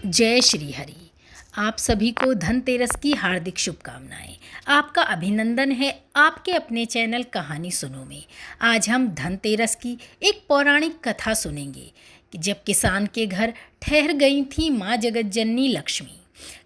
जय श्री हरि। आप सभी को धनतेरस की हार्दिक शुभकामनाएं। आपका अभिनंदन है आपके अपने चैनल कहानी सुनो में। आज हम धनतेरस की एक पौराणिक कथा सुनेंगे कि जब किसान के घर ठहर गई थी माँ जगतजननी लक्ष्मी।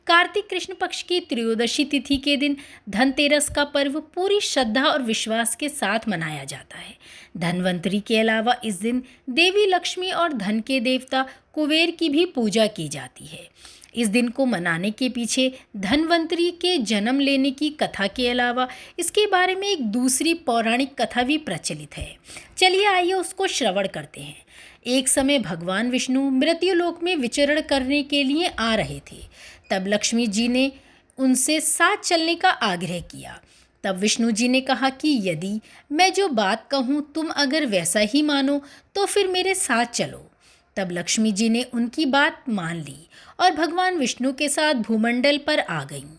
कार्तिक कृष्ण पक्ष की त्रयोदशी तिथि के दिन धनतेरस का पर्व पूरी श्रद्धा और विश्वास के साथ मनाया जाता है। धनवंतरी के अलावा इस दिन देवी लक्ष्मी और धन के देवता कुबेर की भी पूजा की जाती है। इस दिन को मनाने के पीछे धनवंतरी के जन्म लेने की कथा के अलावा इसके बारे में एक दूसरी पौराणिक कथा भी प्रचलित है। चलिए आइए उसको श्रवण करते हैं। एक समय भगवान विष्णु मृत्युलोक में विचरण करने के लिए आ रहे थे। तब लक्ष्मी जी ने उनसे साथ चलने का आग्रह किया। तब विष्णु जी ने कहा कि यदि मैं जो बात कहूँ तुम अगर वैसा ही मानो तो फिर मेरे साथ चलो। तब लक्ष्मी जी ने उनकी बात मान ली और भगवान विष्णु के साथ भूमंडल पर आ गईं।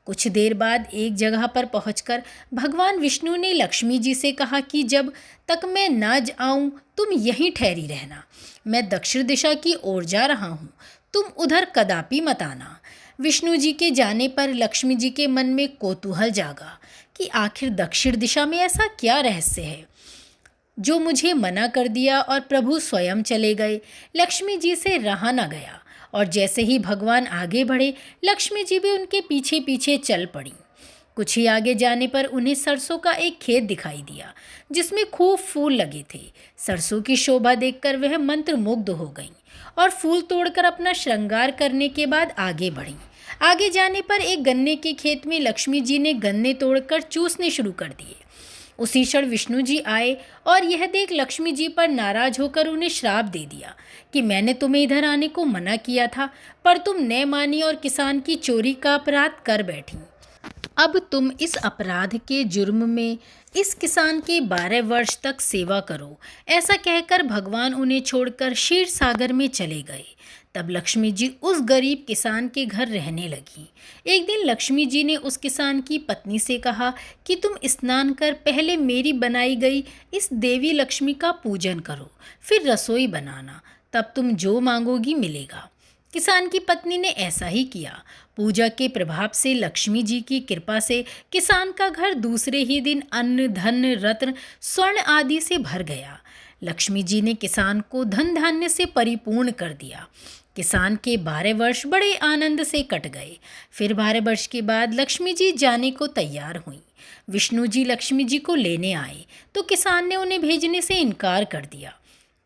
कुछ देर बाद एक जगह पर पहुंचकर भगवान विष्णु ने लक्ष्मी जी से कहा कि जब तक मैं ना आऊं तुम यहीं ठहरी रहना। मैं दक्षिण दिशा की ओर जा रहा हूं, तुम उधर कदापि मत आना। विष्णु जी के जाने पर लक्ष्मी जी के मन में कौतूहल जागा कि आखिर दक्षिण दिशा में ऐसा क्या रहस्य है जो मुझे मना कर दिया, और प्रभु स्वयं चले गए। लक्ष्मी जी से रहा न गया और जैसे ही भगवान आगे बढ़े लक्ष्मी जी भी उनके पीछे पीछे चल पड़ी। कुछ ही आगे जाने पर उन्हें सरसों का एक खेत दिखाई दिया जिसमें खूब फूल लगे थे। सरसों की शोभा देखकर वह मंत्रमुग्ध हो गईं और फूल तोड़कर अपना श्रृंगार करने के बाद आगे बढ़ीं। आगे जाने पर एक गन्ने के खेत में लक्ष्मी जी ने गन्ने तोड़कर चूसने शुरू कर दिए। उसी क्षण विष्णु जी आए और यह देख लक्ष्मी जी पर नाराज होकर उन्हें श्राप दे दिया कि मैंने तुम्हें इधर आने को मना किया था, पर तुम न मानी और किसान की चोरी का अपराध कर बैठी। अब तुम इस अपराध के जुर्म में इस किसान के 12 वर्ष तक सेवा करो। ऐसा कहकर भगवान उन्हें छोड़कर क्षीर सागर में चले गए। तब लक्ष्मी जी उस गरीब किसान के घर रहने लगी। एक दिन लक्ष्मी जी ने उस किसान की पत्नी से कहा कि तुम स्नान कर पहले मेरी बनाई गई इस देवी लक्ष्मी का पूजन करो, फिर रसोई बनाना, तब तुम जो मांगोगी मिलेगा। किसान की पत्नी ने ऐसा ही किया। पूजा के प्रभाव से लक्ष्मी जी की कृपा से किसान का घर दूसरे ही दिन अन्न, धन, रत्न, स्वर्ण आदि से भर गया। लक्ष्मी जी ने किसान को धन धान्य से परिपूर्ण कर दिया। किसान के 12 वर्ष बड़े आनंद से कट गए। फिर 12 वर्ष के बाद लक्ष्मी जी जाने को तैयार हुईं। विष्णु जी लक्ष्मी जी को लेने आए तो किसान ने उन्हें भेजने से इनकार कर दिया।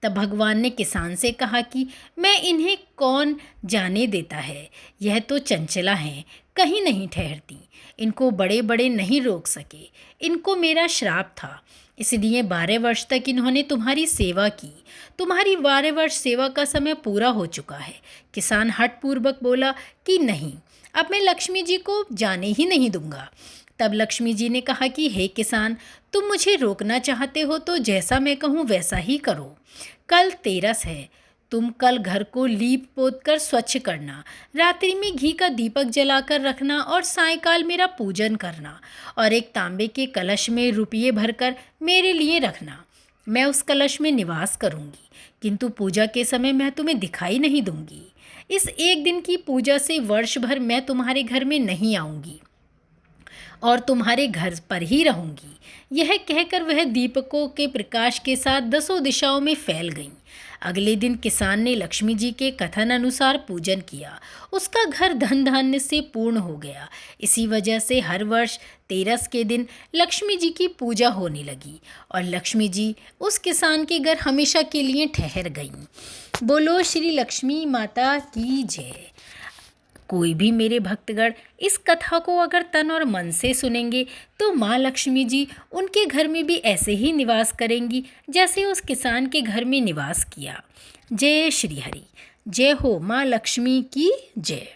तब भगवान ने किसान से कहा कि मैं इन्हें कौन जाने देता है, यह तो चंचला हैं, कहीं नहीं ठहरती, इनको बड़े बड़े नहीं रोक सके। इनको मेरा श्राप था, इसलिए 12 वर्ष तक इन्होंने तुम्हारी सेवा की। तुम्हारी 12 वर्ष सेवा का समय पूरा हो चुका है। किसान हठपूर्वक बोला कि नहीं, अब मैं लक्ष्मी जी को जाने ही नहीं दूंगा। तब लक्ष्मी जी ने कहा कि हे किसान, तुम मुझे रोकना चाहते हो तो जैसा मैं कहूँ वैसा ही करो। कल तेरस है, तुम कल घर को लीप पोत कर स्वच्छ करना, रात्रि में घी का दीपक जलाकर रखना और सायंकाल मेरा पूजन करना, और एक तांबे के कलश में रुपये भरकर मेरे लिए रखना। मैं उस कलश में निवास करूंगी, किंतु पूजा के समय मैं तुम्हें दिखाई नहीं दूंगी। इस एक दिन की पूजा से वर्ष भर मैं तुम्हारे घर में नहीं आऊंगी और तुम्हारे घर पर ही रहूंगी। यह कहकर वह दीपकों के प्रकाश के साथ 10 दिशाओं में फैल गईं। अगले दिन किसान ने लक्ष्मी जी के कथन अनुसार पूजन किया। उसका घर धन धान्य से पूर्ण हो गया। इसी वजह से हर वर्ष तेरस के दिन लक्ष्मी जी की पूजा होने लगी और लक्ष्मी जी उस किसान के घर हमेशा के लिए ठहर गईं। बोलो श्री लक्ष्मी माता की जय। कोई भी मेरे भक्तगण इस कथा को अगर तन और मन से सुनेंगे तो माँ लक्ष्मी जी उनके घर में भी ऐसे ही निवास करेंगी जैसे उस किसान के घर में निवास किया। जय श्री हरि। जय हो माँ लक्ष्मी की जय।